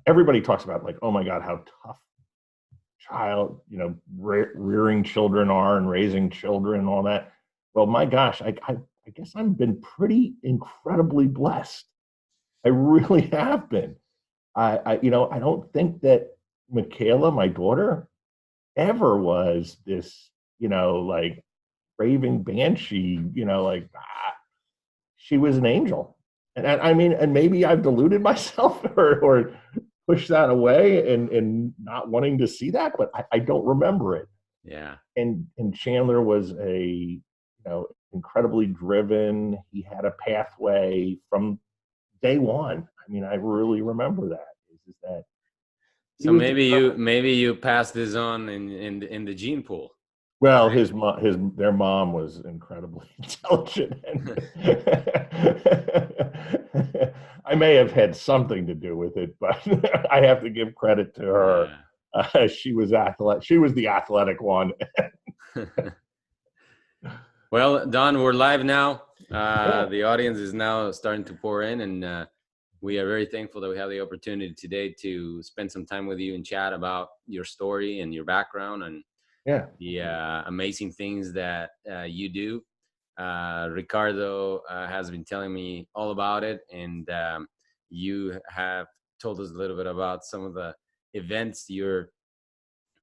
everybody talks about like, oh my God, how tough child, rearing children are and raising children and all that. Well, my gosh, I guess I've been pretty incredibly blessed. I really have been. I don't think that Mychaella, my daughter, ever was this, like raving banshee, she was an angel. And I mean, and maybe I've deluded myself or pushed that away and not wanting to see that, but I don't remember it. Yeah. And Chandler was incredibly driven. He had a pathway from day one. I mean, I really remember that. Is that so maybe you pass this on in the gene pool. Well, their mom was incredibly intelligent, and I may have had something to do with it, but I have to give credit to her. Yeah. She was the athletic one. Well, Don, we're live now. The audience is now starting to pour in, and we are very thankful that we have the opportunity today to spend some time with you and chat about your story and your background and the amazing things that you do. Ricardo has been telling me all about it, and you have told us a little bit about some of the events you're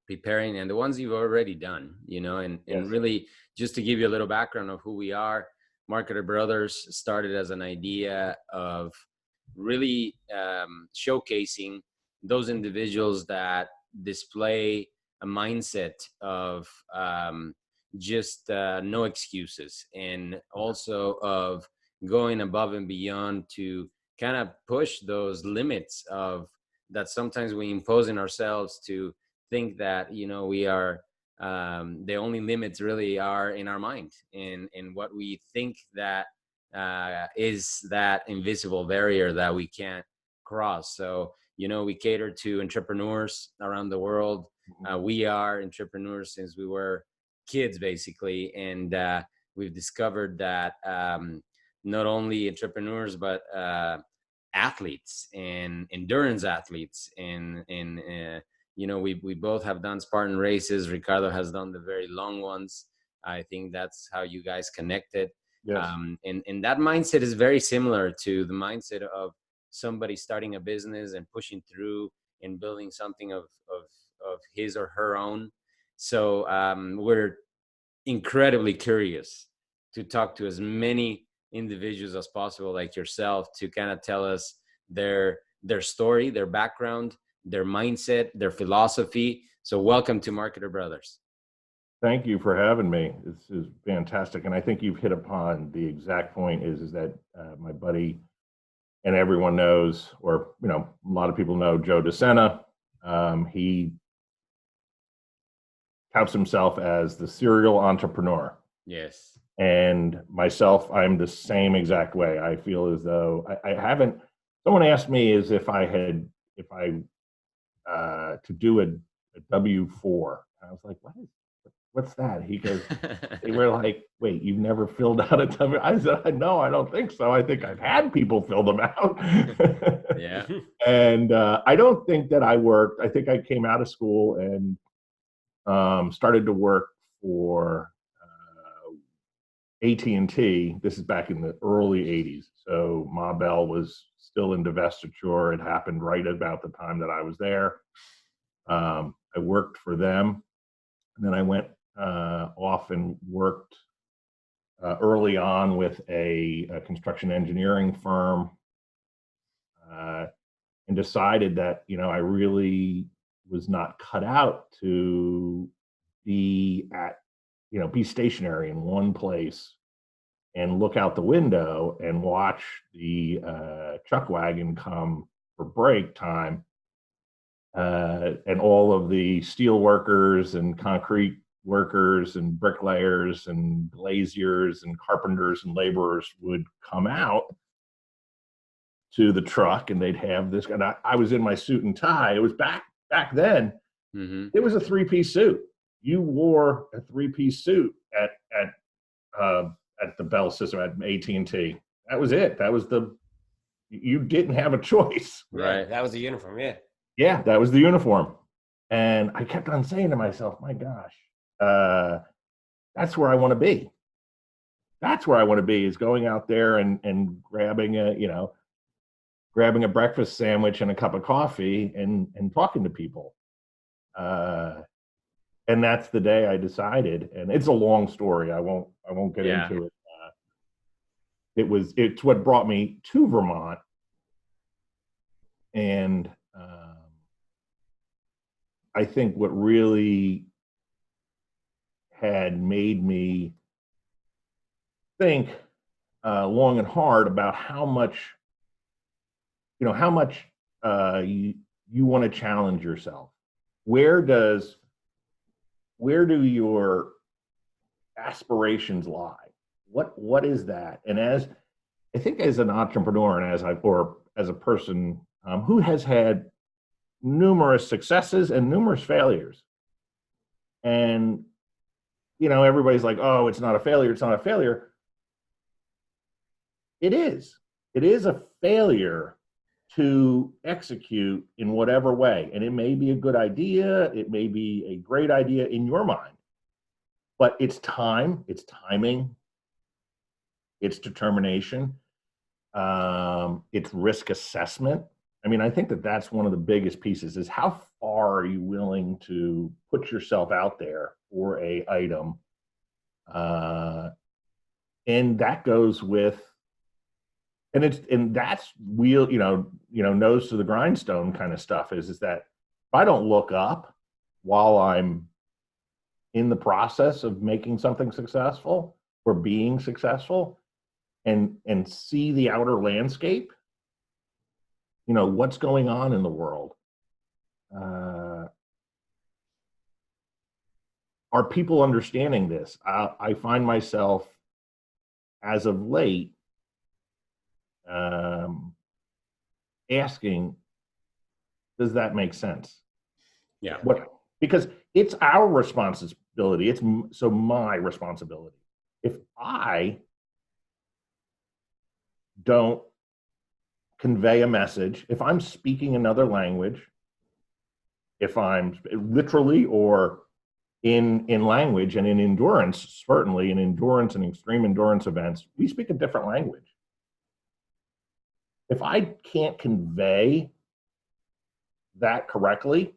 preparing and the ones you've already done, and really just to give you a little background of who we are. Marketer Brothers started as an idea of really showcasing those individuals that display a mindset of just no excuses, and also of going above and beyond to kind of push those limits of that sometimes we impose in ourselves, to think that we are the only limits really are in our mind, and what we think that is that invisible barrier that we can't cross. So we cater to entrepreneurs around the world. We are entrepreneurs since we were kids, basically, and we've discovered that not only entrepreneurs but athletes and endurance athletes, and we both have done Spartan races. Ricardo has done the very long ones. I think that's how you guys connected. Yes. And that mindset is very similar to the mindset of somebody starting a business and pushing through and building something of his or her own. So we're incredibly curious to talk to as many individuals as possible, like yourself, to kind of tell us their story, their background, their mindset, their philosophy. So welcome to Marketer Brothers. Thank you for having me. This is fantastic. And I think you've hit upon the exact point is that my buddy, and everyone knows, or, a lot of people know Joe DeSena. He touts himself as the serial entrepreneur. Yes. And myself, I'm the same exact way. I feel as though I haven't, someone asked me as if I to do a W-4. I was like, what's that? He goes, they were like, wait, you've never filled out a W? I said, no, I don't think so. I think I've had people fill them out. Yeah. And I don't think that I worked. I think I came out of school and started to work for AT&T. This is back in the early 80s. So Ma Bell was still in divestiture. It happened right about the time that I was there. I worked for them. And then I went off and worked early on with a construction engineering firm, and decided that, I really was not cut out to be stationary in one place and look out the window and watch the chuck wagon come for break time. And all of the steel workers and concrete workers and bricklayers and glaziers and carpenters and laborers would come out to the truck, and they'd have this. And I was in my suit and tie. It was back then. Mm-hmm. It was a 3-piece suit. You wore a 3-piece suit at the Bell system at AT&T. That was it. You didn't have a choice. Right. That was the uniform. Yeah. Yeah, that was the uniform. And I kept on saying to myself, my gosh, that's where I want to be. That's where I want to be, is going out there and grabbing a breakfast sandwich and a cup of coffee and talking to people. Uh, and that's the day I decided. And it's a long story. I won't get Yeah. into it. It's what brought me to Vermont. And I think what really had made me think long and hard about how much you want to challenge yourself. Where does where do your aspirations lie? What is that? And as I think, as an entrepreneur, and as a person who has had numerous successes and numerous failures, and everybody's like, oh, it's not a failure, it's not a failure. It is. It is a failure to execute in whatever way. And it may be a good idea, it may be a great idea in your mind, but it's time, it's timing, it's determination, it's risk assessment. I mean, I think that that's one of the biggest pieces, is how far are you willing to put yourself out there for a item? And that goes with, and that's nose to the grindstone kind of stuff, is that if I don't look up while I'm in the process of making something successful or being successful, and see the outer landscape, what's going on in the world, are people understanding this? I find myself, as of late, asking, does that make sense? Yeah. Because it's our responsibility. It's my responsibility. If I don't convey a message, if I'm speaking another language, if I'm literally or in language and in endurance, certainly in endurance and extreme endurance events, we speak a different language. If I can't convey that correctly,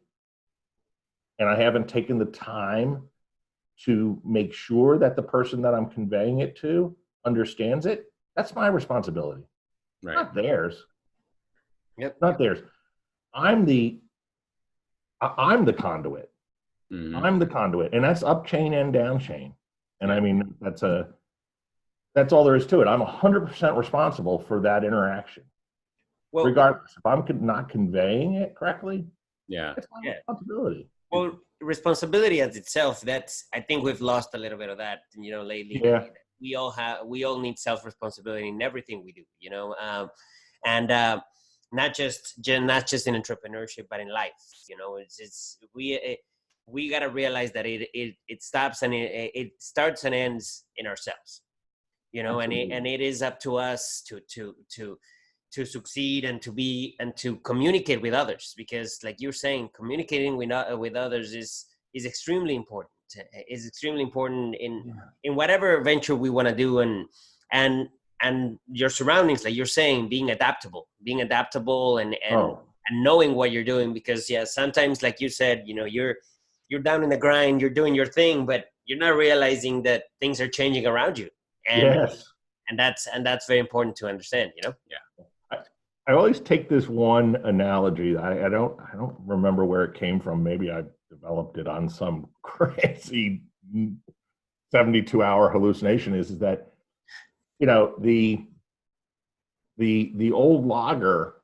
and I haven't taken the time to make sure that the person that I'm conveying it to understands it, that's my responsibility. Right. Not theirs. Yep. Not theirs. I'm the conduit. Mm-hmm. I'm the conduit, and that's up chain and down chain. And I mean, that's all there is to it. I'm 100% responsible for that interaction. Well, regardless, if I'm not conveying it correctly, it's my responsibility. Well, responsibility as itself, I think we've lost a little bit of that, lately. Yeah. We all need self-responsibility in everything we do, and not just in entrepreneurship, but in life. We got to realize that it stops and it starts and ends in ourselves, and it is up to us to succeed and to communicate with others, because, like you're saying, communicating with others is extremely important. Is extremely important in whatever venture we want to do, and your surroundings, like you're saying, being adaptable and knowing what you're doing, because sometimes, like you said, you're down in the grind, you're doing your thing, but you're not realizing that things are changing around you, and that's very important to understand. I always take this one analogy. I don't remember where it came from. Maybe I developed it on some crazy 72-hour hallucination. Is that the old logger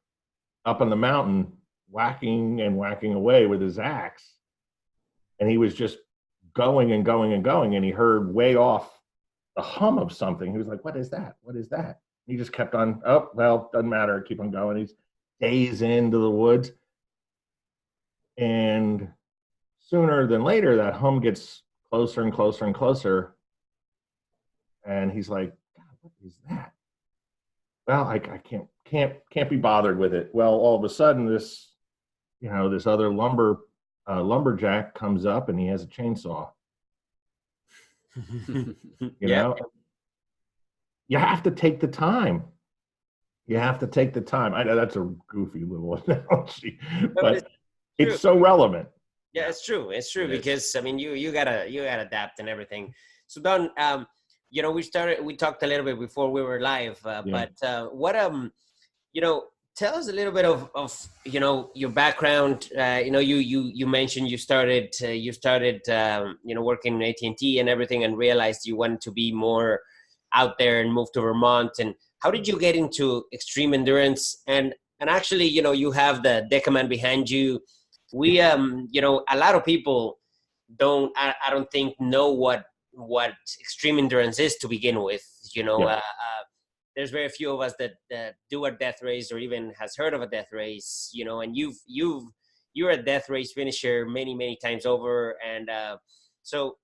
up on the mountain whacking away with his axe, and he was just going and going and going, and he heard way off the hum of something. He was like, "What is that? What is that?" He just kept on, oh, well, doesn't matter, keep on going. He's days into the woods. And sooner than later, that hum gets closer and closer and closer. And he's like, God, what is that? Well, I can't be bothered with it. Well, all of a sudden, this this other lumberjack comes up and he has a chainsaw. Yeah. You have to take the time. You have to take the time. I know that's a goofy little analogy, but it's so relevant. Yeah, it's true. It's true because I mean, you gotta adapt and everything. So Don, we talked a little bit before we were live, but what tell us a little bit of your background. You mentioned you started working in AT&T and everything, and realized you wanted to be more out there and moved to Vermont. And how did you get into extreme endurance? And actually, you have the Decaman behind you. We a lot of people I don't think know what extreme endurance is to begin with. There's very few of us that do a death race or even has heard of a death race, and you're a death race finisher many times over. And so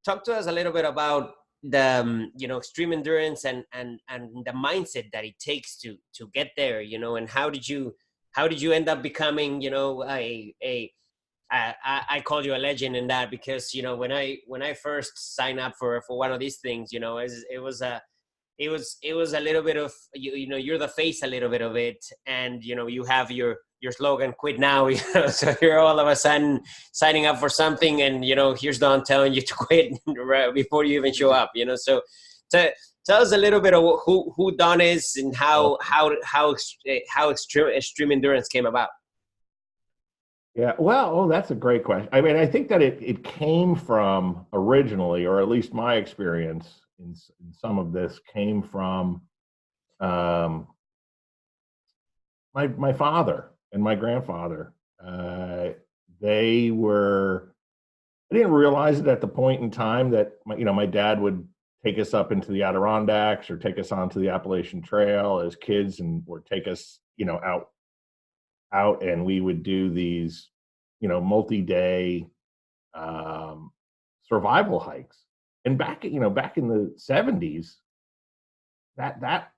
talk to us a little bit about the extreme endurance and the mindset that it takes to get there, and how did you end up becoming I call you a legend in that, because when I first signed up for one of these things, it was a little bit of you're the face a little bit of it, and you have your slogan, quit now. So you're all of a sudden signing up for something, and here's Don telling you to quit before you even show up. So tell us a little bit of who Don is and how extreme endurance came about. Yeah, well, that's a great question. I mean, I think that it came from originally, or at least my experience in some of this came from my father and my grandfather. They were, I didn't realize it at the point in time that my dad would take us up into the Adirondacks or take us onto the Appalachian Trail as kids, or take us out, and we would do these multi-day survival hikes. And back in the 70s, that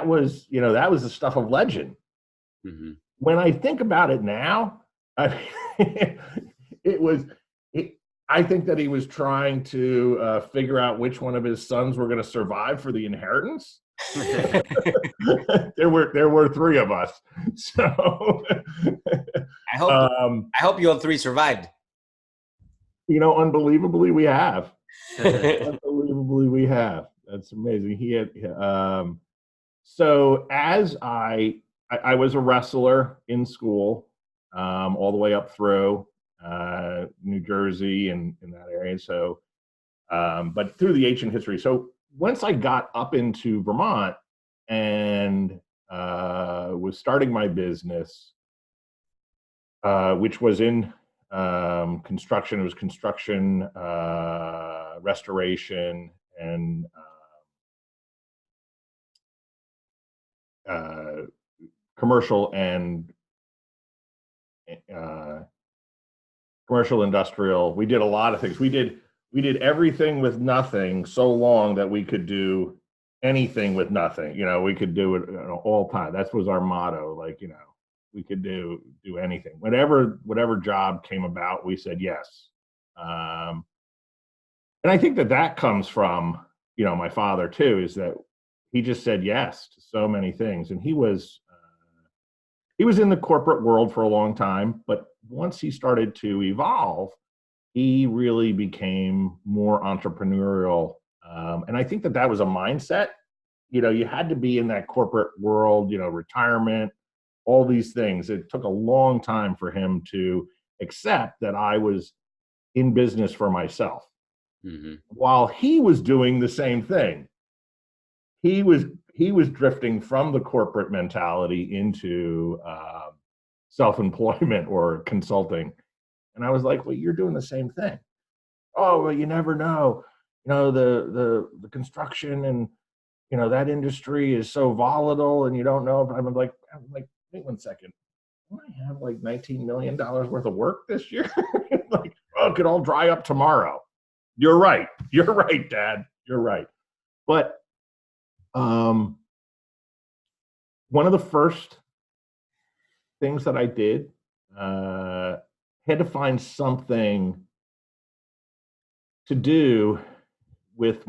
was the stuff of legend. Mm-hmm. When I think about it now, I think that he was trying to figure out which one of his sons were going to survive for the inheritance. There were three of us, so I hope you all three survived. Unbelievably we have. Unbelievably we have. That's amazing. He had so as I was a wrestler in school, all the way up through New Jersey and in that area. So but through the ancient history. So once I got up into Vermont and was starting my business, which was in construction. It was construction, restoration, and commercial industrial. We did a lot of things. We did everything with nothing so long that we could do anything with nothing. We could do it all time. That was our motto. We could do anything. Whatever job came about, we said yes. And I think that comes from, my father too, is that he just said yes to so many things. And he was in the corporate world for a long time, but once he started to evolve, he really became more entrepreneurial. And I think that was a mindset. You had to be in that corporate world, retirement, all these things. It took a long time for him to accept that I was in business for myself. Mm-hmm. While he was doing the same thing. He was drifting from the corporate mentality into self-employment or consulting. And I was like, well, you're doing the same thing. Oh, well, you never know. The construction and, that industry is so volatile, and you don't know. I'm like, wait 1 second. Don't I have like $19 million worth of work this year? It could all dry up tomorrow. You're right. You're right, Dad. You're right. But one of the first things that I did had to find something to do with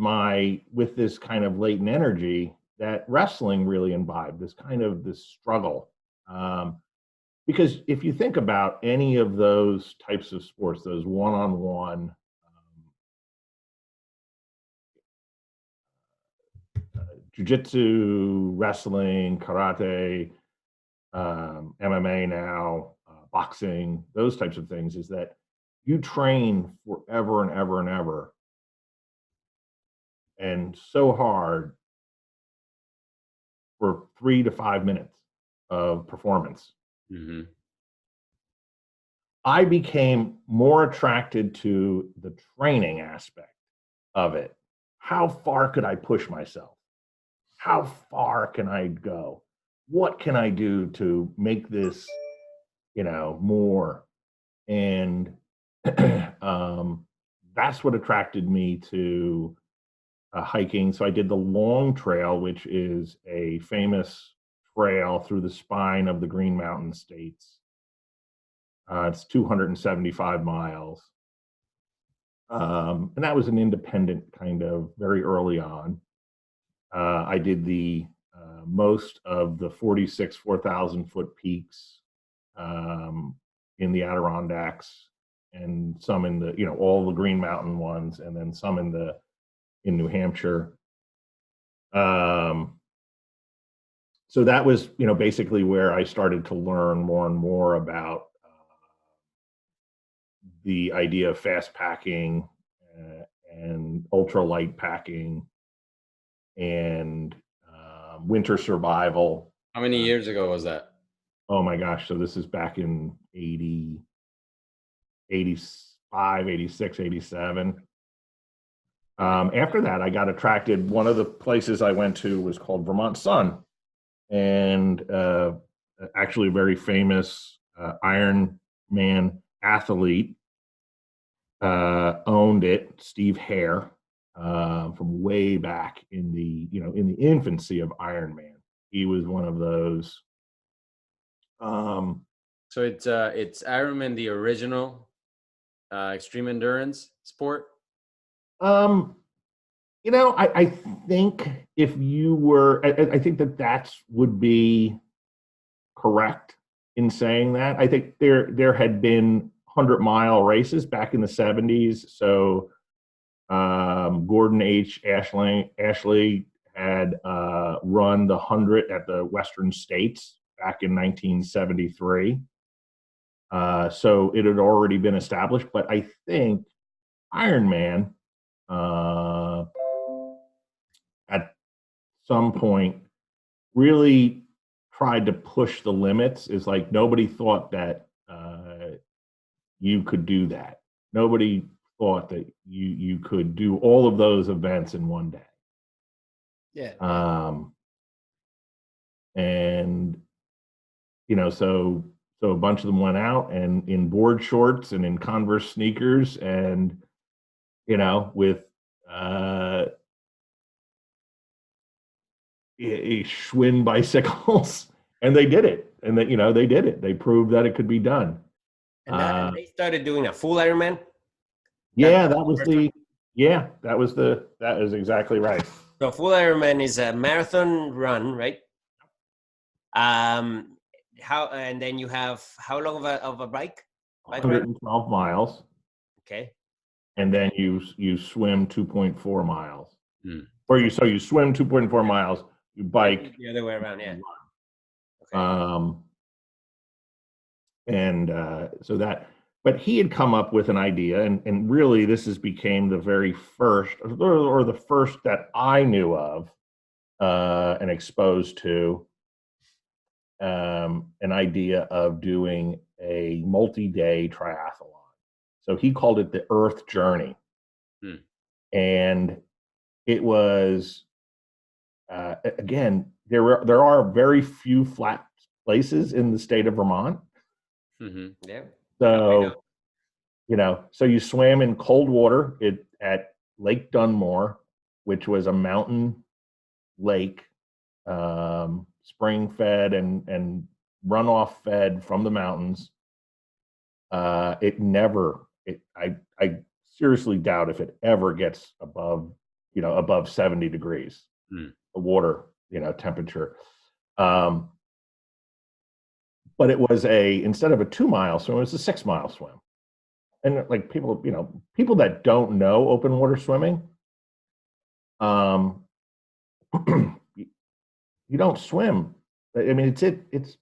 this kind of latent energy that wrestling really imbibed, this struggle. Because if you think about any of those types of sports, those one-on-one, jiu-jitsu, wrestling, karate, MMA now, boxing, those types of things, is that you train forever and ever and ever, and so hard for 3 to 5 minutes of performance. Mm-hmm. I became more attracted to the training aspect of it. How far could I push myself? How far can I go? What can I do to make this, more? And that's what attracted me to hiking. So I did the Long Trail, which is a famous trail through the spine of the Green Mountain States. It's 275 miles. And that was an independent kind of very early on. I did the most of the 46 4,000 foot peaks in the Adirondacks, and some in the, all the Green Mountain ones, and then some in New Hampshire. So that was, basically where I started to learn more and more about the idea of fast packing and ultralight packing and winter survival. How many years ago was that? Oh my gosh. So this is back in 80, 85, 86, 87. After that, I got attracted. One of the places I went to was called Vermont Sun. And actually a very famous Ironman athlete owned it, Steve Hare, from way back in the infancy of Ironman. He was one of those. So it's Ironman, the original extreme endurance sport. I think if you were, I think that would be correct in saying that. I think there had been 100-mile races back in the 70s. So Gordon H. Ashley had run the 100 at the Western States back in 1973. So it had already been established. But I think Ironman at some point really tried to push the limits. Is like nobody thought that you could do that. Nobody thought that you could do all of those events in one day. Yeah. And so a bunch of them went out and in board shorts and in Converse sneakers and with Schwinn bicycles, and they did it. And they did it. They proved that it could be done. And they started doing a full Ironman. Yeah, that is exactly right. So full Ironman is a marathon run, right? And then you have how long of a bike? 112 miles. Okay. And then you swim 2.4 miles. Hmm. So you swim 2.4 miles, you bike the other way around, yeah. Okay. So that, but he had come up with an idea, and really this became the very first, or the first that I knew of and exposed to, an idea of doing a multi-day triathlon. So he called it the Earth Journey. Hmm. And it was, again, there are very few flat places in the state of Vermont. Mm-hmm. Yeah. So, so you swam in cold water at Lake Dunmore, which was a mountain lake, spring fed and runoff fed from the mountains. I seriously doubt if it ever gets above 70 degrees, Hmm. the water, temperature. But it was instead of a 2-mile swim, it was a 6-mile swim. And like people that don't know open water swimming, you don't swim. I mean, it's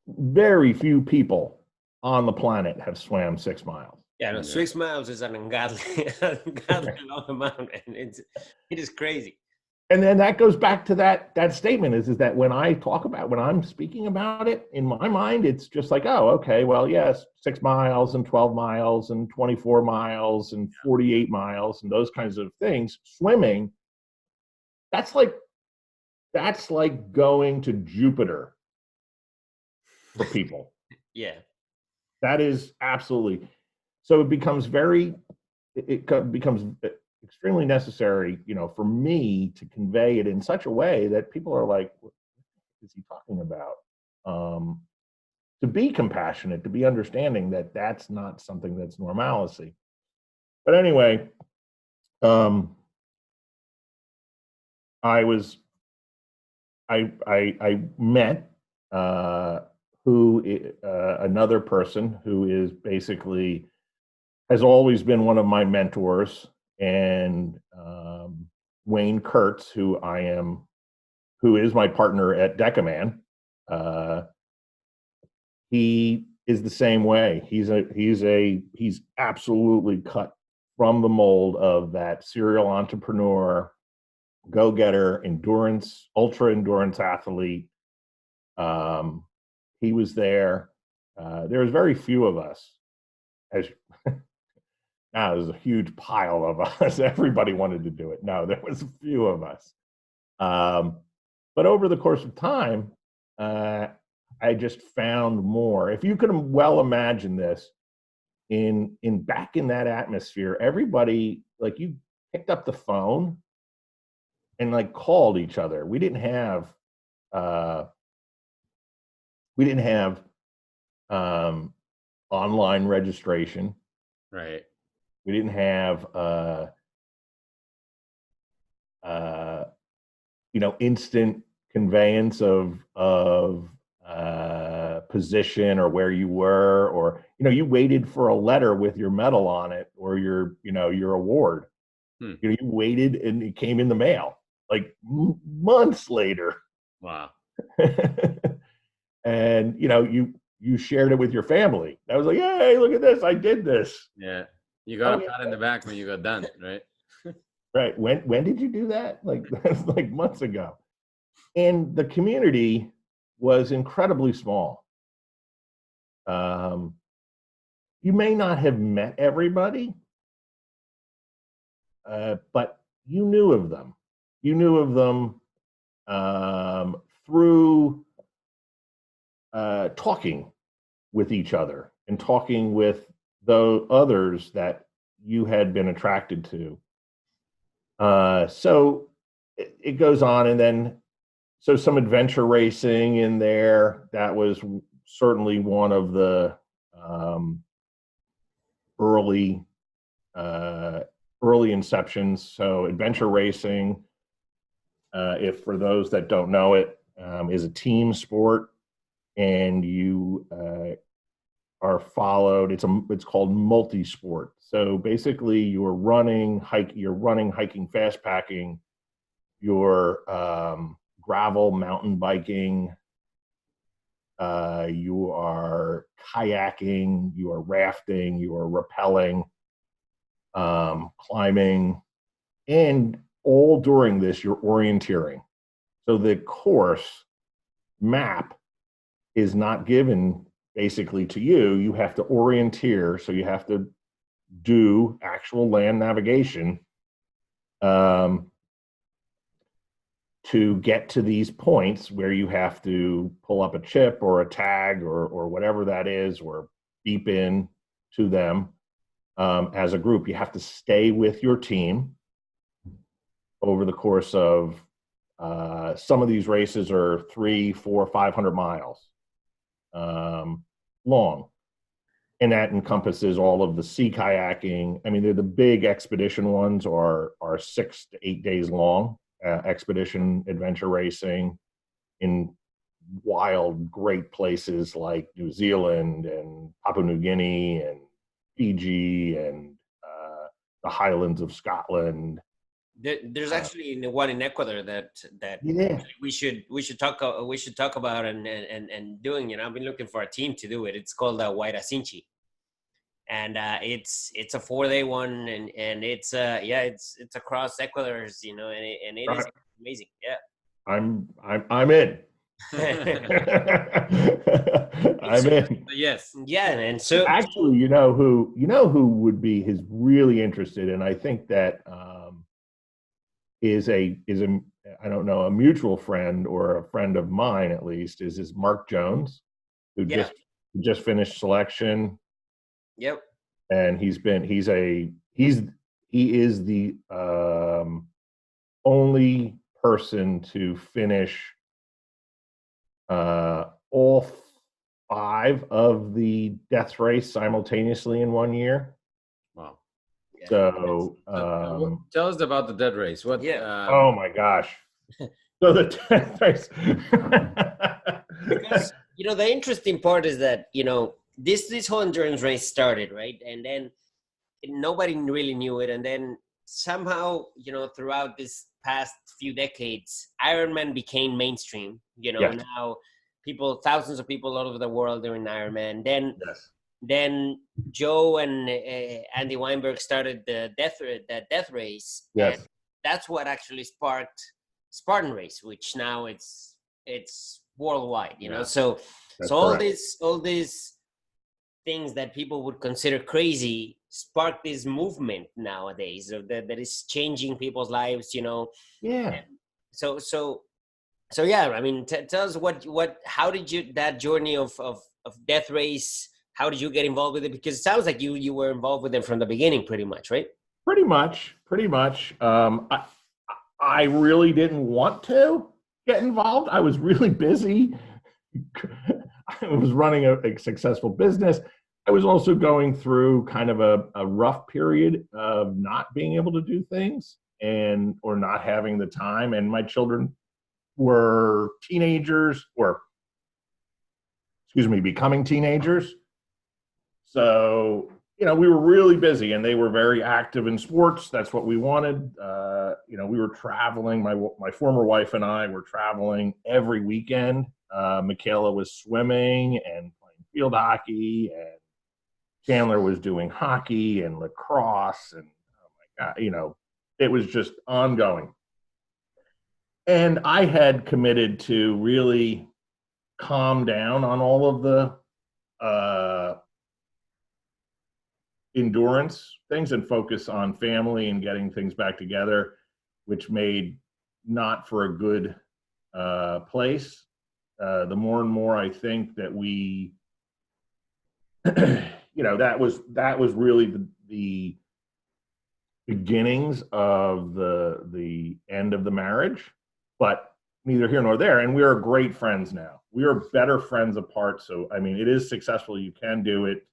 very few people on the planet have swam 6 miles. Yeah, no, 6 miles is an ungodly long amount, and it is crazy. And then that goes back to that statement is that when I'm speaking about it, in my mind, it's just like, oh, okay, well, yes, 6 miles and 12 miles and 24 miles and 48 miles and those kinds of things. Swimming, that's like going to Jupiter for people. Yeah. That is absolutely. So it becomes extremely necessary, for me to convey it in such a way that people are like, what is he talking about? To be compassionate, to be understanding that that's not something that's normalcy. But anyway, I met another person who is basically has always been one of my mentors, and Wayne Kurtz, who is my partner at Decaman. He is the same way. He's absolutely cut from the mold of that serial entrepreneur, go-getter, ultra endurance athlete. He was there. There was very few of us. Now there's a huge pile of us. Everybody wanted to do it. No, there was a few of us. But over the course of time, I just found more. If you could well imagine this, back in that atmosphere, everybody, like, you picked up the phone and like called each other. We didn't have online registration. Right. We didn't have instant conveyance of position or where you were, or you waited for a letter with your medal on it or your award. You waited and it came in the mail like months later. Wow. And you shared it with your family. I was like, hey, look at this, I did this. Yeah, you got a pat in the back when you got done, right? Right. When did you do that? Like, that's like months ago. And the community was incredibly small. You may not have met everybody, but you knew of them. You knew of them through talking with each other and talking with the others that you had been attracted to. So it goes on, and then so some adventure racing in there. That was certainly one of the early inceptions. So adventure racing, if for those that don't know it, is a team sport, and you are followed. It's called multi-sport. So basically, you're running, hiking, fast packing, you're gravel mountain biking, you are kayaking, you are rafting, you are rappelling, climbing, and all during this, you're orienteering. So the course map is not given basically to you. You have to orienteer, so you have to do actual land navigation to get to these points where you have to pull up a chip or a tag or whatever that is, or beep in to them as a group. You have to stay with your team over the course of some of these races are 300, 400, 500 miles long. and that encompasses all of the sea kayaking. I mean, they're the big expedition ones are 6 to 8 days long, expedition adventure racing in wild, great places like New Zealand and Papua New Guinea and Fiji and the Highlands of Scotland. There's actually one in Ecuador that Yeah. we should talk about and doing. I've been looking for a team to do it. It's called Huayracinchi, and it's a 4-day one, and it's it's across Ecuador's, and it is amazing. Yeah, I'm in. I'm in. Yes. Yeah, and so Actually, you know who would be his really interested, and I think that is a I don't know, a mutual friend or a friend of mine at least, is Mark Jones, who just finished selection. Yep. And he is the only person to finish all 5 of the death race simultaneously in 1 year. Wow. So tell us about the death race. What? Oh my gosh. So the death race. Because the interesting part is that this whole endurance race started, right, and then nobody really knew it, and then somehow throughout this past few decades, Ironman became mainstream. Yes. Now thousands of people all over the world doing Ironman. Then Joe and Andy Weinberg started the death race. Yes. And that's what actually sparked Spartan race, which now it's worldwide. So all these things that people would consider crazy spark this movement nowadays that is changing people's lives. Yeah. So yeah, I mean, tell us how did you, that journey of death race, how did you get involved with it? Because it sounds like you were involved with them from the beginning, pretty much, right? Pretty much. I really didn't want to get involved. I was really busy. I was running a successful business. I was also going through kind of a rough period of not being able to do things or not having the time. And my children were teenagers, becoming teenagers. So, we were really busy, and they were very active in sports. That's what we wanted. We were traveling. My former wife and I were traveling every weekend. Mychaella was swimming and playing field hockey, and Chandler was doing hockey and lacrosse, and oh my God, it was just ongoing. And I had committed to really calm down on all of the endurance things and focus on family and getting things back together, which made not for a good place. The more and more I think that we, that was really the beginnings of the end of the marriage, but neither here nor there. And we are great friends now. We are better friends apart. So, I mean, it is successful. You can do it.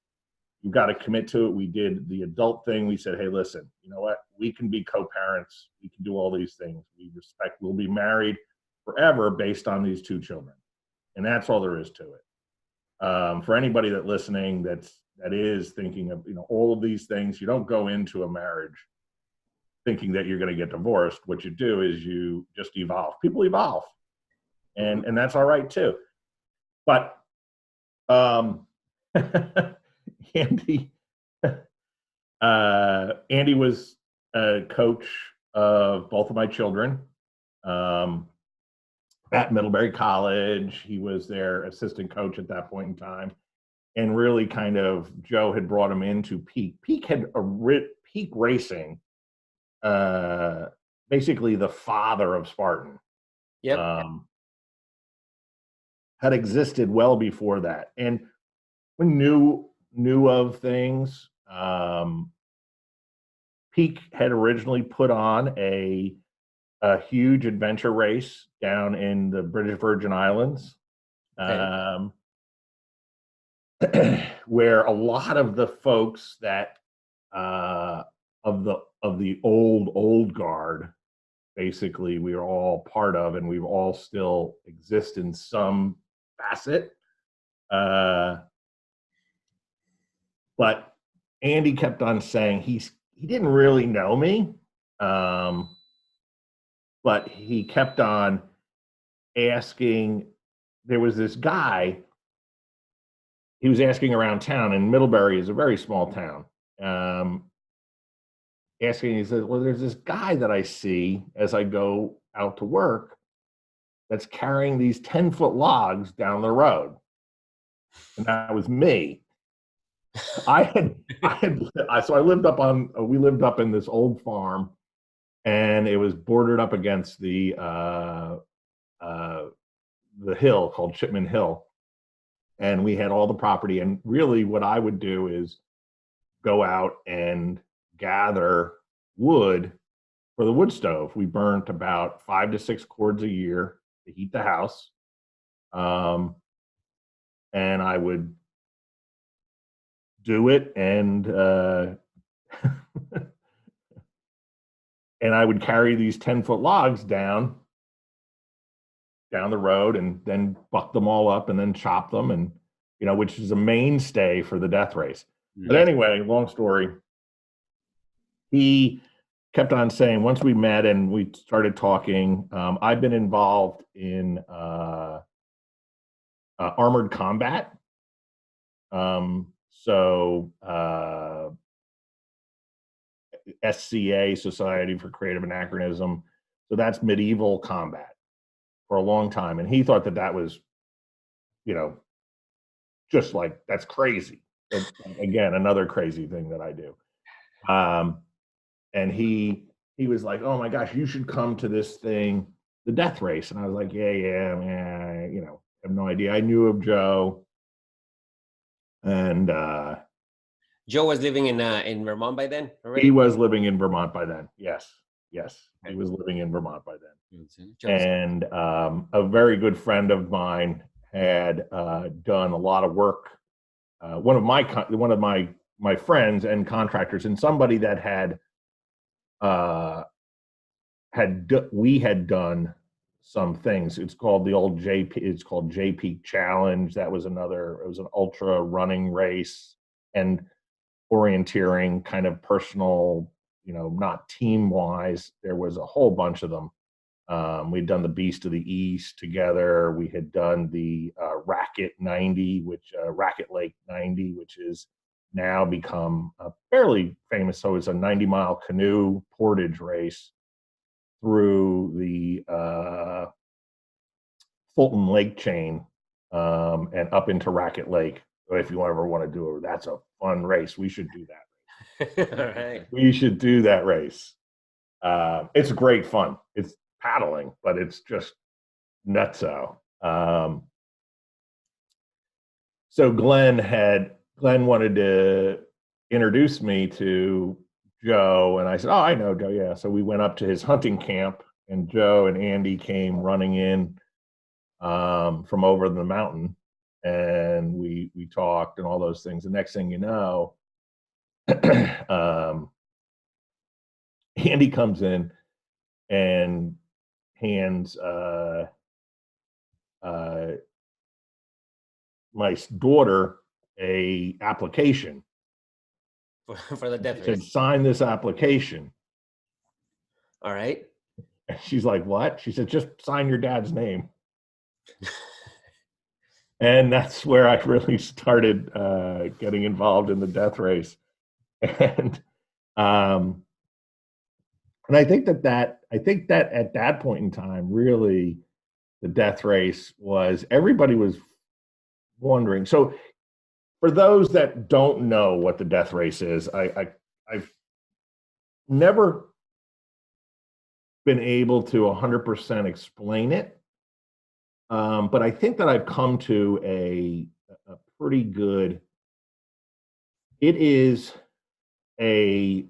You've got to commit to it. We did the adult thing. We said, hey, listen, you know what? We can be co-parents. We can do all these things. We'll be married forever based on these 2 children. And that's all there is to it. For anybody that's listening, that is thinking of, all of these things, you don't go into a marriage thinking that you're going to get divorced. What you do is you just evolve. People evolve. And that's all right too. But Andy was a coach of both of my children at Middlebury College. He was their assistant coach at that point in time, and really kind of Joe had brought him into Peak. Peak Racing, basically the father of Spartan. Yep. Had existed well before that, and we knew of things. Peak had originally put on a huge adventure race down in the British Virgin Islands. where a lot of the folks that of the old guard, basically, we are all part of, and we all still exist in some facet. But Andy kept on saying he didn't really know me, but he kept on asking. There was this guy. He was asking around town, and Middlebury is a very small town. Asking, he said, "Well, there's this guy that I see as I go out to work that's carrying these 10-foot logs down the road," and that was me. So I lived up on. We lived up in this old farm, and it was bordered up against the hill called Chipman Hill. And we had all the property. And really what I would do is go out and gather wood for the wood stove. We burnt about 5 to 6 cords a year to heat the house. And I would do it, and and I would carry these 10-foot logs down the road, and then buck them all up and then chop them, and which is a mainstay for the death race. Yeah. But anyway, long story. He kept on saying, once we met and we started talking, I've been involved in armored combat. SCA, Society for Creative Anachronism. So that's medieval combat for a long time. And he thought that was, just like, that's crazy. But again, another crazy thing that I do. And he was like, "Oh my gosh, you should come to this thing, the death race." And I was like, yeah, I have no idea. I knew of Joe. And Joe was living in Vermont by then already? He was living in Vermont by then. Yes. He was living in Vermont by then. And a very good friend of mine had done a lot of work. One of my friends and contractors, and somebody that we had done some things. It's called the old JP. It's called JP Challenge. That was it was an ultra running race and orienteering, kind of personal, not team wise. There was a whole bunch of them. We'd done the Beast of the East together. We had done the Racket 90, Racket Lake 90, which is now become fairly famous. So it's a 90-mile canoe portage race through the Fulton Lake chain and up into Racket Lake. If you ever want to do it, that's a fun race. We should do that. All right. We should do that race. It's great fun. It's paddling, but it's just nutso. So Glenn wanted to introduce me to Joe, and I said, "Oh, I know Joe, yeah." So we went up to his hunting camp, and Joe and Andy came running in from over the mountain, and we talked and all those things. The next thing you know, Andy comes in and hands my daughter a application for the death He said, race. "Sign this application." All right. And she's like, "What?" She said, "Just sign your dad's name." And that's where I really started getting involved in the death race. And I think that at that point in time, really, the death race was, everybody was wondering. So for those that don't know what the death race is, I've never been able to 100% explain it. But I think that I've come to a pretty good, it is a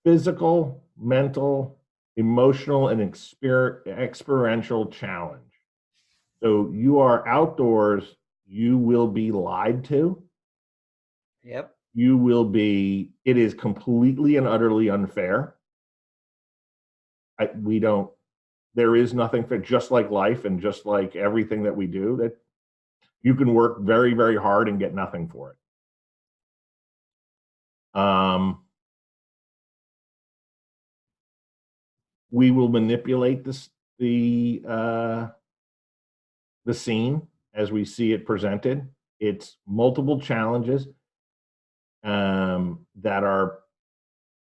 physical, mental, emotional, and experiential challenge. So you are outdoors, you will be lied to. Yep. You will be, it is completely and utterly unfair. There is nothing for, just like life and just like everything that we do, that you can work very, very hard and get nothing for it. We will manipulate the scene as we see it presented. It's multiple challenges that are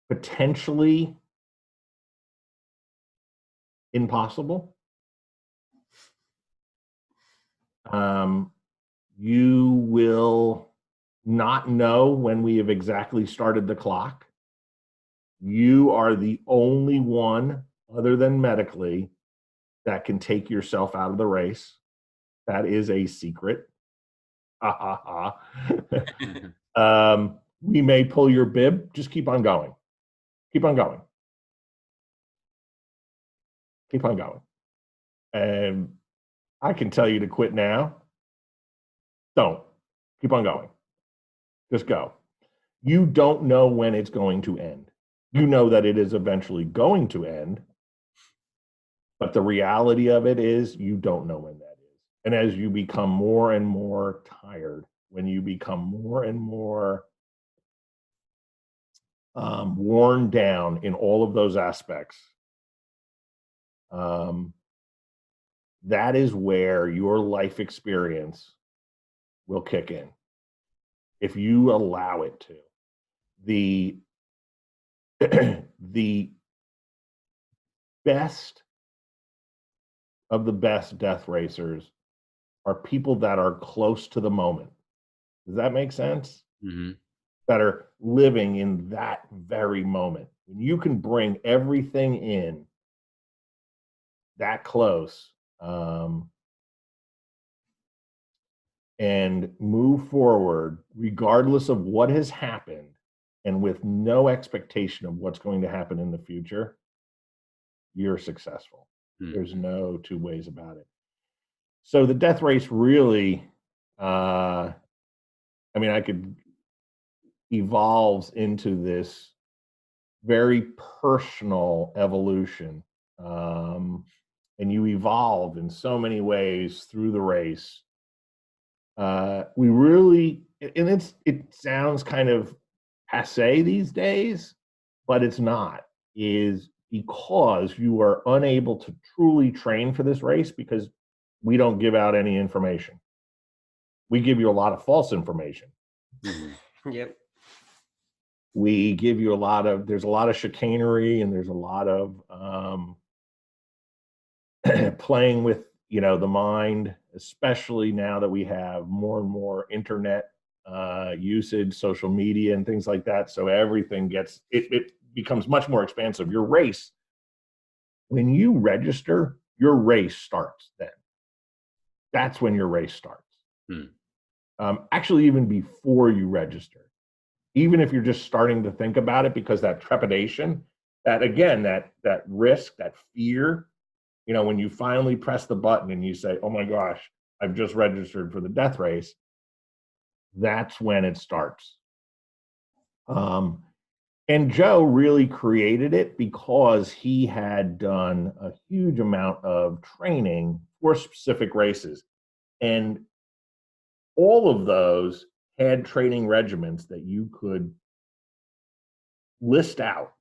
potentially impossible. You will not know when we have exactly started the clock. You are the only one, other than medically, that can take yourself out of the race. That is a secret. Ha ha ha. We may pull your bib. Just keep on going. Keep on going. Keep on going. And I can tell you to quit now. Don't. Keep on going. Just go. You don't know when it's going to end. You know that it is eventually going to end, but the reality of it is you don't know when that is. And as you become more and more tired, when you become more and more worn down in all of those aspects, that is where your life experience will kick in. If you allow it to. The best of the best death racers are people that are close to the moment. Does that make sense? Mm-hmm. That are living in that very moment. When you can bring everything in that close, and move forward regardless of what has happened and with no expectation of what's going to happen in the future, you're successful. There's no two ways about it. So the death race really, I could evolves into this very personal evolution. And you evolve in so many ways through the race. We really, and it sounds kind of passe these days, but it's not, is because you are unable to truly train for this race because we don't give out any information. We give you a lot of false information. Mm-hmm. Yep. We give you there's a lot of chicanery, and there's a lot of playing with, the mind, especially now that we have more and more internet usage, social media, and things like that. So everything it becomes much more expansive. Your race, when you register, your race starts then. That's when your race starts. Actually, even before you register, even if you're just starting to think about it, because that trepidation, that risk, that fear, when you finally press the button and you say, oh my gosh, I've just registered for the death race, that's when it starts. And Joe really created it because he had done a huge amount of training for specific races. And all of those had training regimens that you could list out.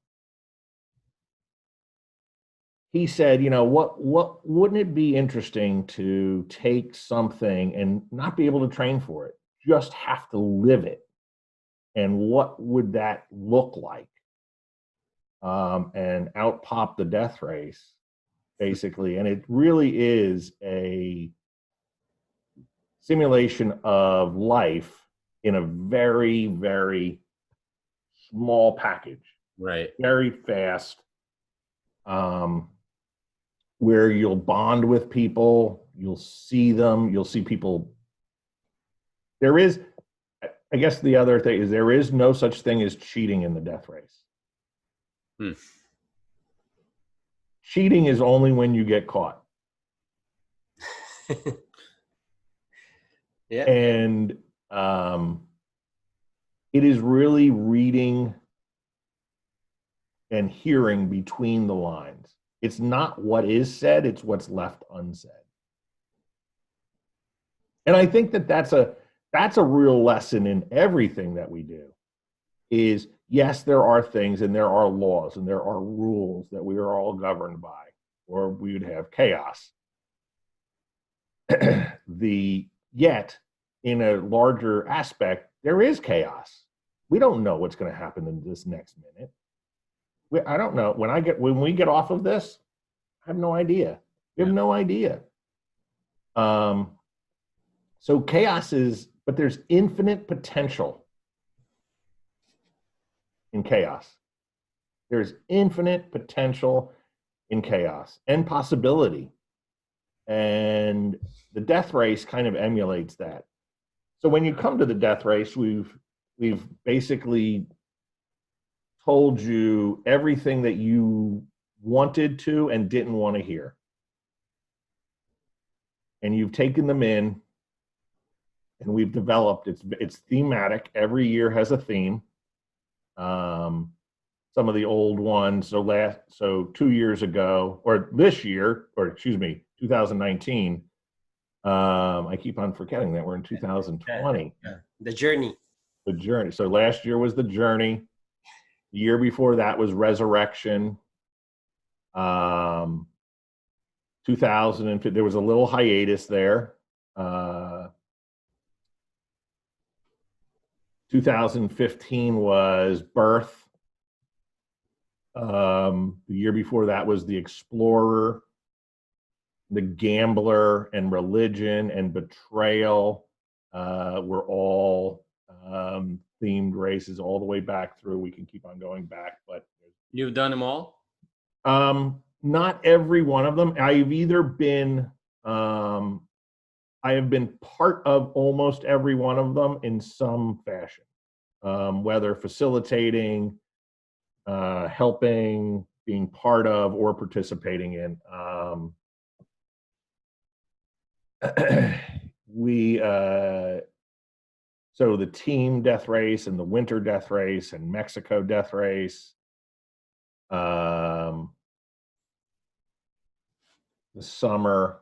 He said, what wouldn't it be interesting to take something and not be able to train for it, just have to live it? And what would that look like? And out popped the death race, basically. And it really is a simulation of life in a very, very small package. Right. Very fast. Where you'll bond with people, you'll see them, you'll see people. I guess the other thing is there is no such thing as cheating in the death race. Cheating is only when you get caught. Yeah. And it is really reading and hearing between the lines. It's not what is said, it's what's left unsaid. And I think that that's a real lesson in everything that we do. Is yes, there are things and there are laws and there are rules that we are all governed by, or we would have chaos. Yet, in a larger aspect, there is chaos. We don't know what's going to happen in this next minute. I don't know. When we get off of this, I have no idea. We have no idea. So chaos is, but there's infinite potential in chaos. There's infinite potential in chaos and possibility. And the death race kind of emulates that. So when you come to the death race, we've basically told you everything that you wanted to and didn't want to hear. And you've taken them in, and we've developed, it's thematic. Every year has a theme. Some of the old ones, so 2 years ago, or this year, or excuse me, 2019, I keep on forgetting that we're in 2020. The journey. The journey. So last year was the journey. The year before that was resurrection. 2015, there was a little hiatus there. 2015 was birth. The year before that was the explorer. The gambler and religion and betrayal were all themed races all the way back through. We can keep on going back, but you've done them all? Not every one of them. I have been part of almost every one of them in some fashion, whether facilitating, helping, being part of, or participating in. So the team death race and the winter death race and Mexico death race, the summer,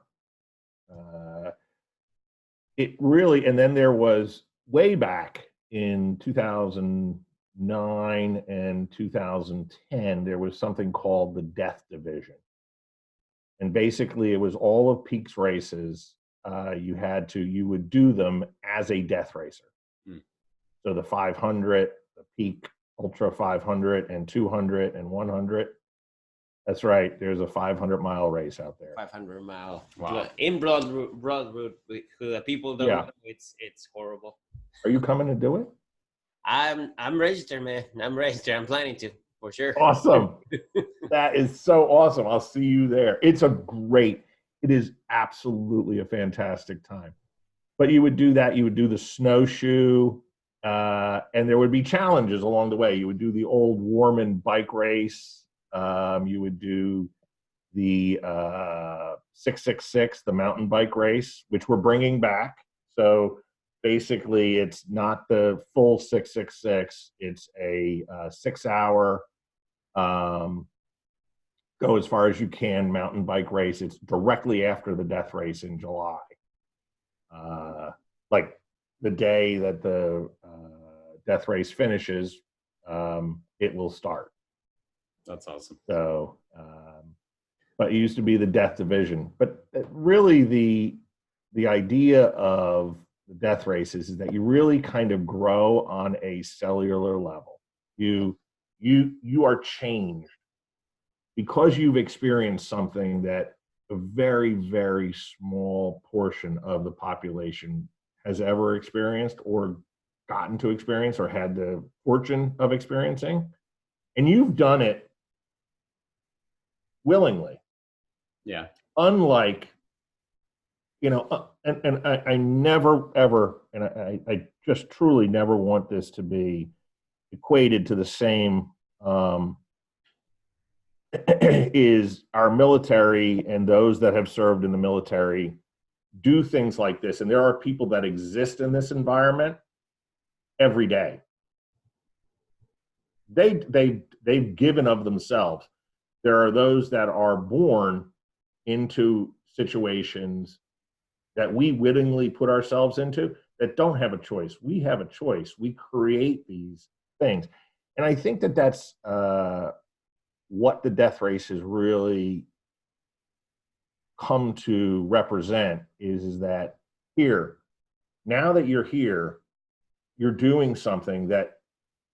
it really, and then there was way back in 2009 and 2010, there was something called the Death Division. And basically it was all of Peak's races. You would do them as a death racer. So the 500, the Peak Ultra 500 and 200 and 100. That's right. There's a 500-mile race out there. 500-mile. Wow. In broad route, the people don't know, it's horrible. Are you coming to do it? I'm registered, man. I'm registered. I'm planning to, for sure. Awesome. That is so awesome. I'll see you there. It is absolutely a fantastic time. But you would do that. You would do the snowshoe, and there would be challenges along the way. You would do the old Warman bike race. You would do the 666, the mountain bike race, which we're bringing back. So basically, it's not the full 666. It's a 6-hour, go as far as you can mountain bike race. It's directly after the death race in July. Like the day that the death race finishes, it will start. That's awesome. So, but it used to be the death division. But really, the idea of the death races is that you really kind of grow on a cellular level. You are changed because you've experienced something that a very, very small portion of the population has ever experienced or gotten to experience or had the fortune of experiencing. And you've done it willingly. Yeah. Unlike, and I never, ever, and I just truly never want this to be equated to the same, is our military and those that have served in the military do things like this. And there are people that exist in this environment every day. they've given of themselves. There are those that are born into situations that we wittingly put ourselves into that don't have a choice. We have a choice. We create these things. And I think that that's what the death race has really come to represent is that here, now that you're here, you're doing something that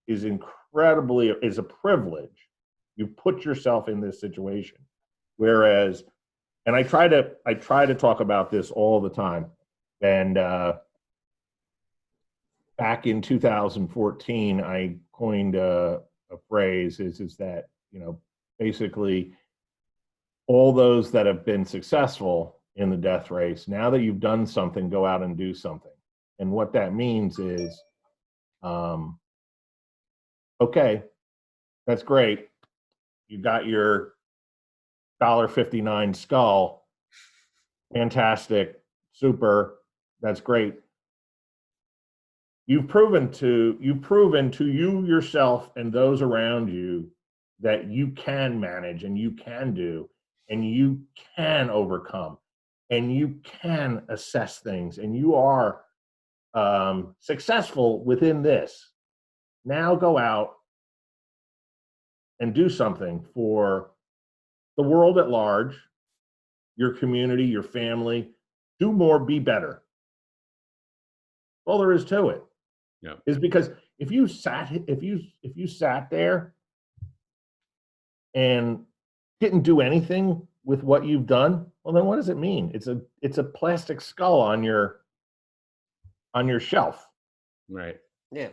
is is a privilege. You put yourself in this situation. Whereas, and I try to talk about this all the time. And back in 2014, I coined a phrase is that, basically all those that have been successful in the death race, now that you've done something, go out and do something. And what that means is, okay, that's great. You got your $1.59 skull. Fantastic. Super. That's great. You've proven to you yourself and those around you that you can manage and you can do and you can overcome and you can assess things and you are successful within this. Now go out and do something for the world at large, your community, your family. Do more, be better. All there is to it. Yeah. Is because if you sat there and didn't do anything with what you've done, well, then what does it mean? It's a plastic skull on your shelf. Right. Yeah.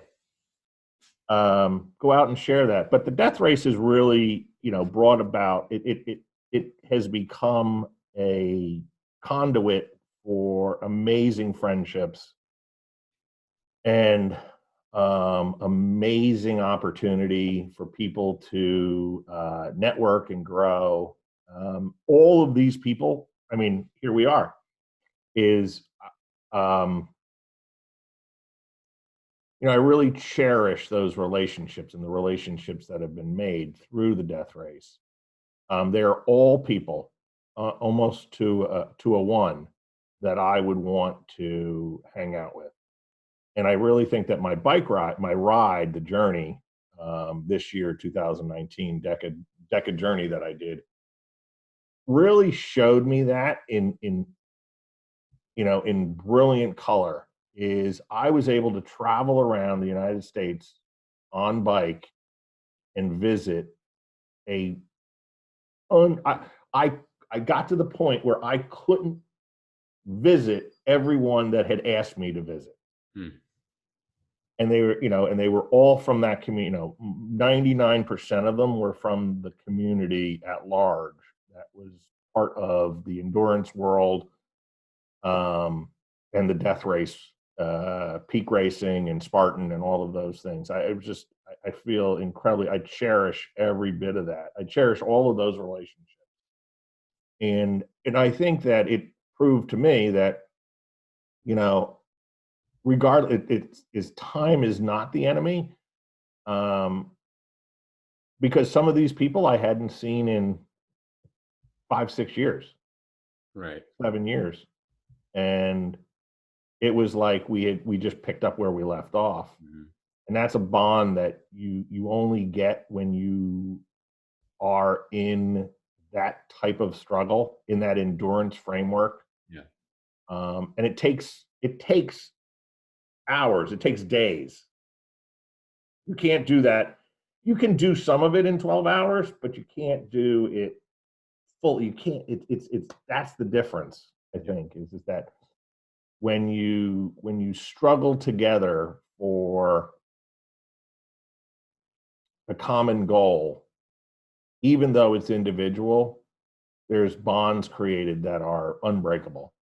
Go out and share that. But the death race is really, brought about. It has become a conduit for amazing friendships and amazing opportunity for people to network and grow. All of these people, I mean, here we are, I really cherish those relationships and the relationships that have been made through the death race. They're all people, almost to a one, that I would want to hang out with. And I really think that my ride, the journey, this year, 2019, Deca journey that I did, really showed me that in brilliant color. Is I was able to travel around the United States on bike and visit I got to the point where I couldn't visit everyone that had asked me to visit. And they were all from that community. 99% of them were from the community at large that was part of the endurance world, and the death race, peak racing and Spartan and all of those things. I feel incredibly, I cherish every bit of that. I cherish all of those relationships. And I think that it proved to me that, regardless, time is not the enemy, because some of these people I hadn't seen in 5-6 years, right, 7 years, and it was like we just picked up where we left off. Mm-hmm. And that's a bond that you only get when you are in that type of struggle, in that endurance framework. Yeah. And it takes hours, it takes days. You can't do that. You can do some of it in 12 hours, but you can't do it fully. You can't, it's that's the difference, I think, is that when you struggle together for a common goal, even though it's individual, there's bonds created that are unbreakable,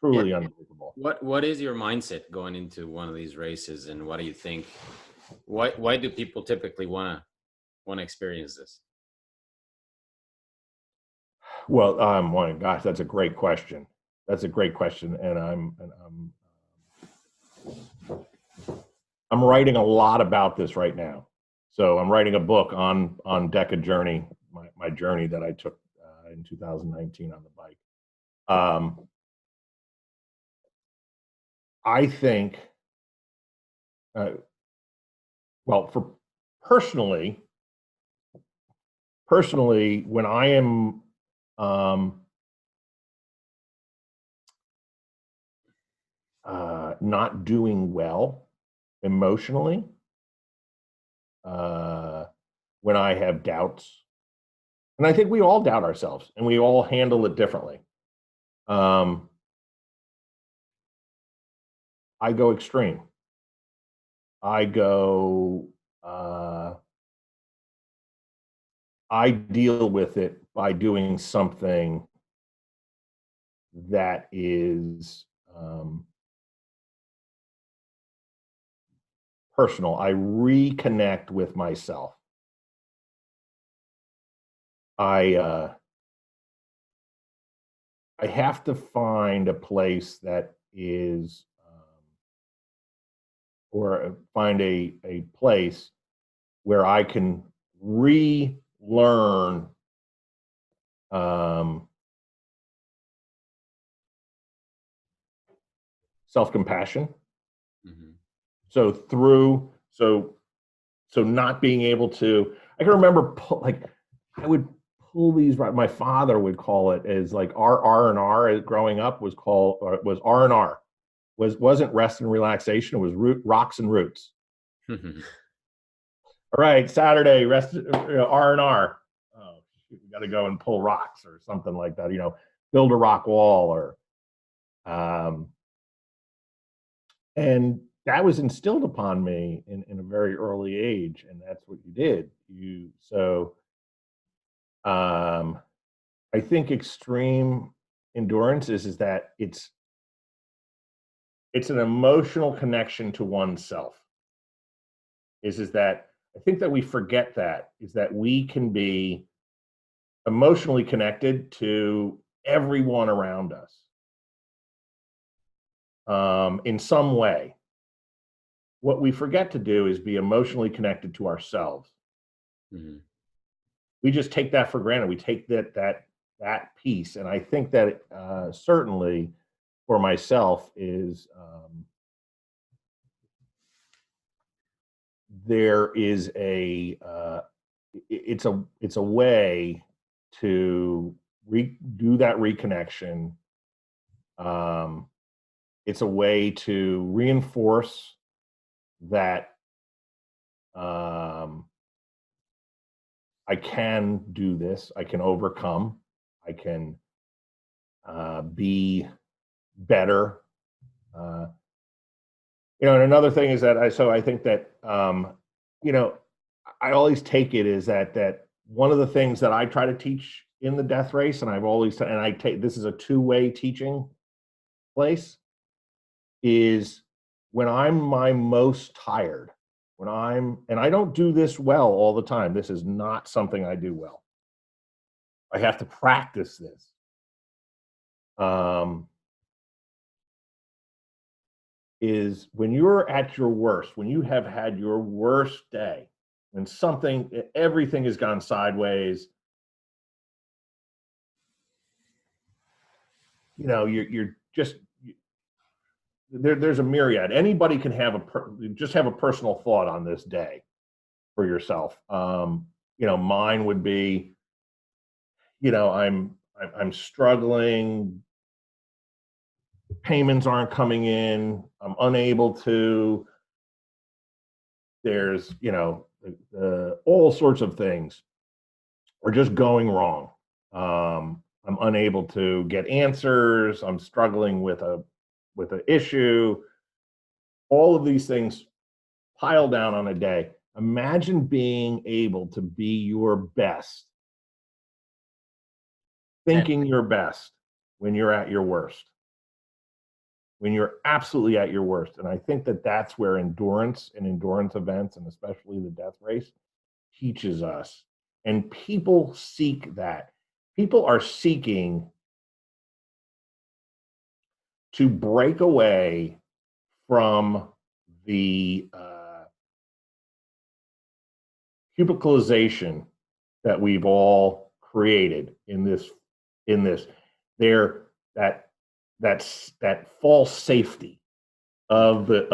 truly unbreakable. What is your mindset going into one of these races, and what do you think? Why do people typically want to experience this? Well, gosh, that's a great question. That's a great question, and I'm writing a lot about this right now. So I'm writing a book on Deca journey, my journey that I took in 2019 on the bike. I think, well, for personally, when I am not doing well emotionally, when I have doubts, and I think we all doubt ourselves and we all handle it differently. I go extreme. I go, I deal with it by doing something that is personal. I reconnect with myself. I have to find a place that is, or find a place where I can relearn self-compassion. Mm-hmm. So through, so not being able to, I can remember I would pull these, my father would call it as like R&R growing up was R&R. Wasn't rest and relaxation, it was rocks and roots. All right, Saturday, rest, R&R. Oh, shoot, we got to go and pull rocks or something like that, build a rock wall or, and that was instilled upon me in a very early age, and that's what you did. I think extreme endurance is that it's an emotional connection to oneself. Is that I think that we forget that is that we can be emotionally connected to everyone around us in some way. What we forget to do is be emotionally connected to ourselves. Mm-hmm. We just take that for granted. We take that piece, and I think that certainly for myself is there is it's a way to do that reconnection. It's a way to reinforce that I can do this. I can overcome. I can be better. And another thing is that I think that I always take it is that one of the things that I try to teach in the death race, and I've always and I take this is a two-way teaching place, is when I'm my most tired, and I don't do this well all the time. This is not something I do well. I have to practice this. Is when you're at your worst, when you have had your worst day, when everything has gone sideways, you're just, there's a myriad. Anybody can have just have a personal thought on this day for yourself. Mine would be, I'm struggling. Payments aren't coming in. I'm unable to. There's, all sorts of things are just going wrong. I'm unable to get answers. I'm struggling with an issue. All of these things pile down on a day. Imagine being able to be your best, thinking your best when you're at your worst, when you're absolutely at your worst. And I think that that's where endurance and endurance events, and especially the death race, teaches us. And people seek that. People are seeking to break away from the cubicalization that we've all created in this, there, that false safety of the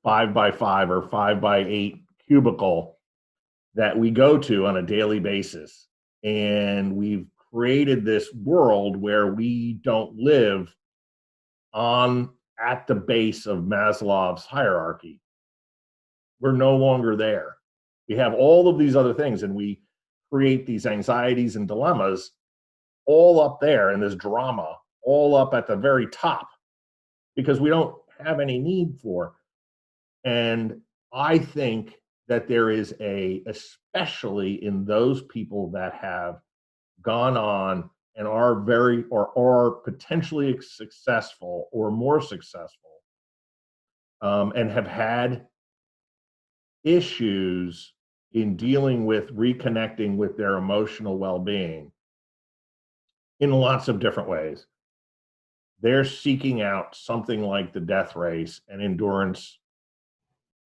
5x5 or 5x8 cubicle that we go to on a daily basis. And we've created this world where we don't live at the base of Maslow's hierarchy. We're no longer there. We have all of these other things, and we create these anxieties and dilemmas all up there, and this drama all up at the very top, because we don't have any need for. And I think that there is especially in those people that have gone on and are potentially successful or more successful, and have had issues in dealing with reconnecting with their emotional well-being in lots of different ways. They're seeking out something like the death race and endurance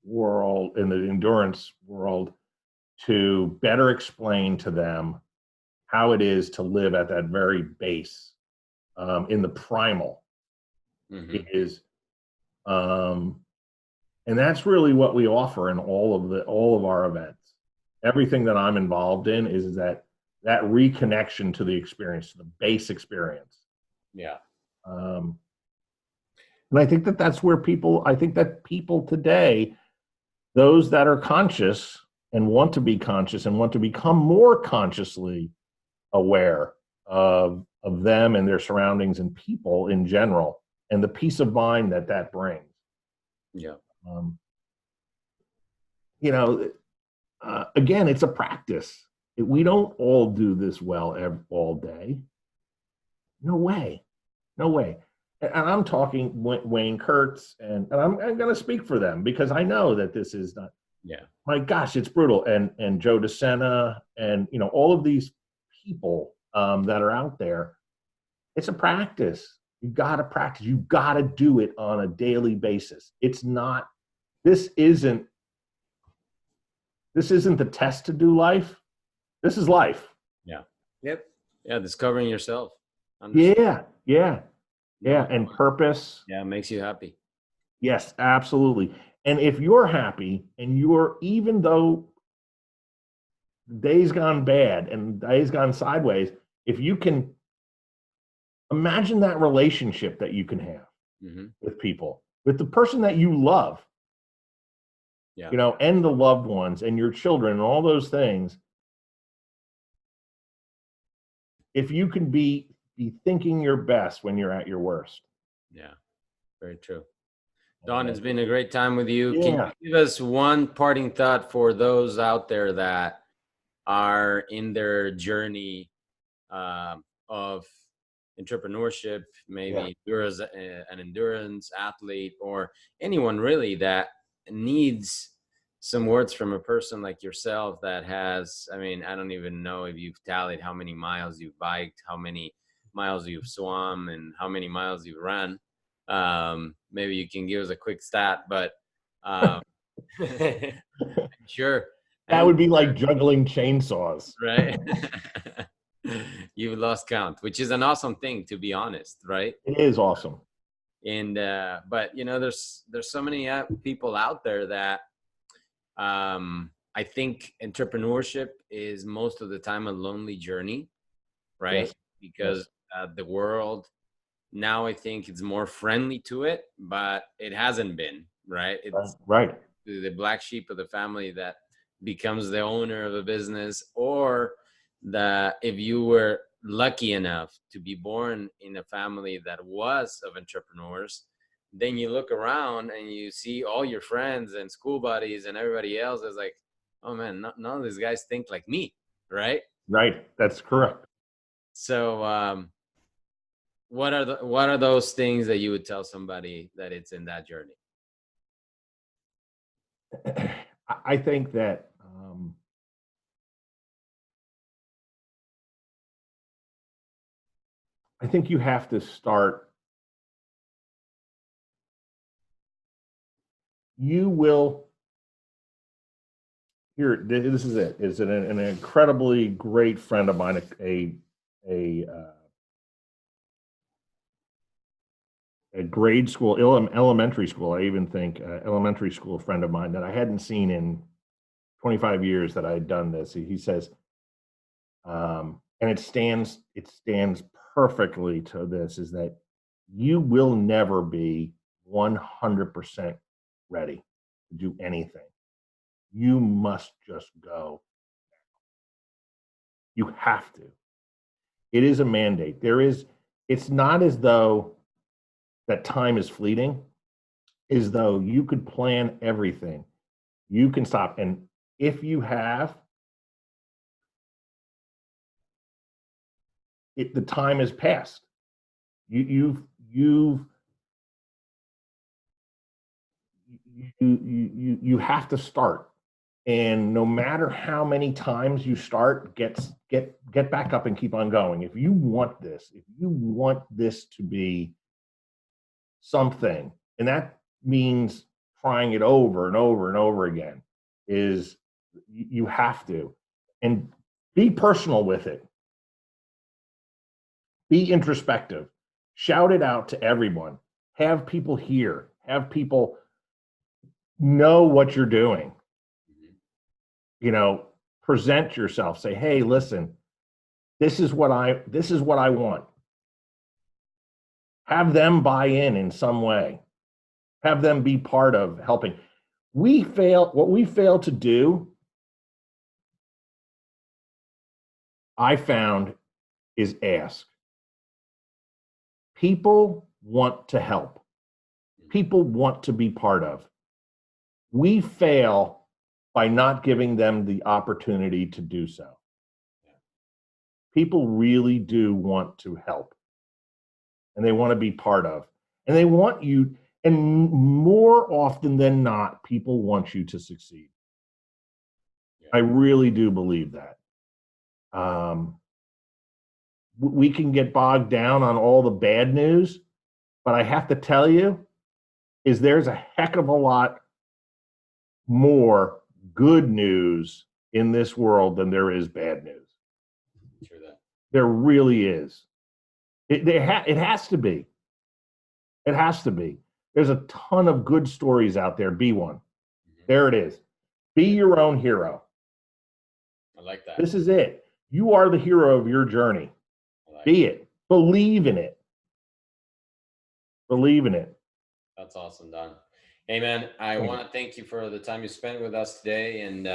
world, in the endurance world, to better explain to them how it is to live at that very base, in the primal. Mm-hmm. It is, and that's really what we offer in all of our events. Everything that I'm involved in is that reconnection to the experience, to the base experience. Yeah. And I think that's where I think that people today, those that are conscious and want to be conscious and want to become more consciously aware of them and their surroundings and people in general, and the peace of mind that brings. Yeah. Again, it's a practice. We don't all do this well all day. No way. And I'm talking Wayne Kurtz, and I'm going to speak for them, because I know that this is not. Yeah. My gosh, it's brutal. And Joe DeSena, and all of these people that are out there. It's a practice. You got to practice. You got to do it on a daily basis. It's not. This isn't the test to do life. This is life. Yeah. Yep. Yeah. Discovering yourself. Yeah. And purpose. Yeah. It makes you happy. Yes, absolutely. And if you're happy, and even though days gone bad and days gone sideways, if you can imagine that relationship that you can have with people, with the person that you love, and the loved ones and your children and all those things, if you can be thinking your best when you're at your worst. Yeah, very true. Don, it's been a great time with you. Yeah. Can you give us one parting thought for those out there that are in their journey of entrepreneurship, maybe you're an endurance athlete, or anyone really that needs some words from a person like yourself that has, I don't even know if you've tallied how many miles you've biked, how many miles you've swum, and how many miles you've run. Maybe you can give us a quick stat, but sure. That would be like juggling chainsaws. Right? You've lost count, which is an awesome thing, to be honest, right? It is awesome. And but there's so many people out there that I think entrepreneurship is most of the time a lonely journey, right? Yes. Because the world now, I think it's more friendly to it, but it hasn't been, right? It's right. The black sheep of the family that becomes the owner of a business, or that if you were lucky enough to be born in a family that was of entrepreneurs, then you look around and you see all your friends and school buddies and everybody else is like, oh man, none of these guys think like me, right? Right. That's correct. So what are those things that you would tell somebody that it's in that journey? I think that I think you have to start. You will here, this is it. Is an incredibly great friend of mine, a grade school, elementary school, I even think, elementary school friend of mine that I hadn't seen in 25 years that I had done this. He says, and it stands perfectly to this, is that you will never be 100% ready to do anything. You must just go. You have to. It is a mandate. It's not as though that time is fleeting, as though you could plan everything. You can stop. And if you have, the time has passed. You have to start. And no matter how many times you start, get back up and keep on going. If you want this to be something, and that means trying it over and over and over again, is you have to. And be personal with it. Be introspective. Shout it out to everyone. Have people hear. Have people know what you're doing. Present yourself. Say, hey, listen, this is what I want. Have them buy in some way. Have them be part of helping. What we fail to do, I found, is ask. People want to help. People want to be part of. We fail by not giving them the opportunity to do so. People really do want to help, and they want to be part of, and they want you, and more often than not, people want you to succeed. I really do believe that. We can get bogged down on all the bad news, but I have to tell you, there's a heck of a lot more good news in this world than there is bad news. Sure that. There really is. It has to be. It has to be. There's a ton of good stories out there. Be one. There it is. Be your own hero. I like that. This is it. You are the hero of your journey. Be it. Believe in it. Believe in it. That's awesome, Don. Hey, man, I want to thank you for the time you spent with us today. And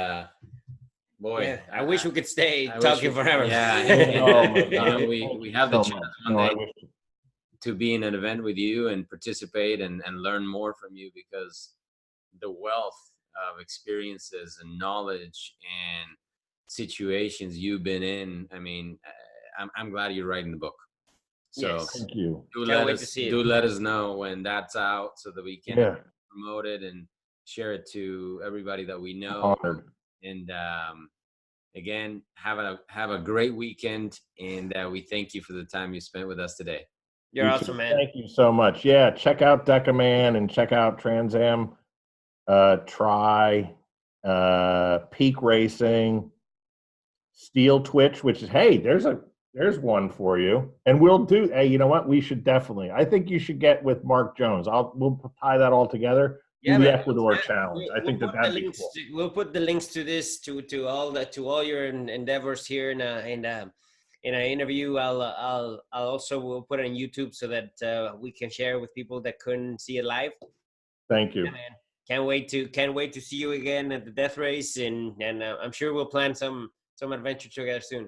boy, yeah, I wish we could stay talking forever. Yeah, we have the chance one day to be in an event with you and participate and learn more from you, because the wealth of experiences and knowledge and situations you've been in. I mean, I'm glad you're writing the book. So yes. Thank you. Let us know when that's out so that we can promote it and share it to everybody that we know. Honored. And again, have a great weekend, and we thank you for the time you spent with us today. You're awesome, man. Thank you so much. Yeah, check out Decaman and check out Trans Am, Peak Racing, Steel Twitch, which is, hey, there's one for you. And we'll do, hey, you know what? We should definitely, I think you should get with Mark Jones. We'll tie that all together. Yeah, the Ecuador challenge. I think that'd be cool. We'll put the links to this to all your endeavors here in an interview. I'll also we'll put it on YouTube so that we can share with people that couldn't see it live. Thank you. Yeah, man. Can't wait to see you again at the death race, and I'm sure we'll plan some adventure together soon.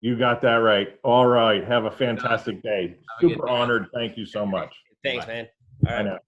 You got that right. All right. Have a fantastic day. Super honored. Thank you so much. Thanks, man. All right.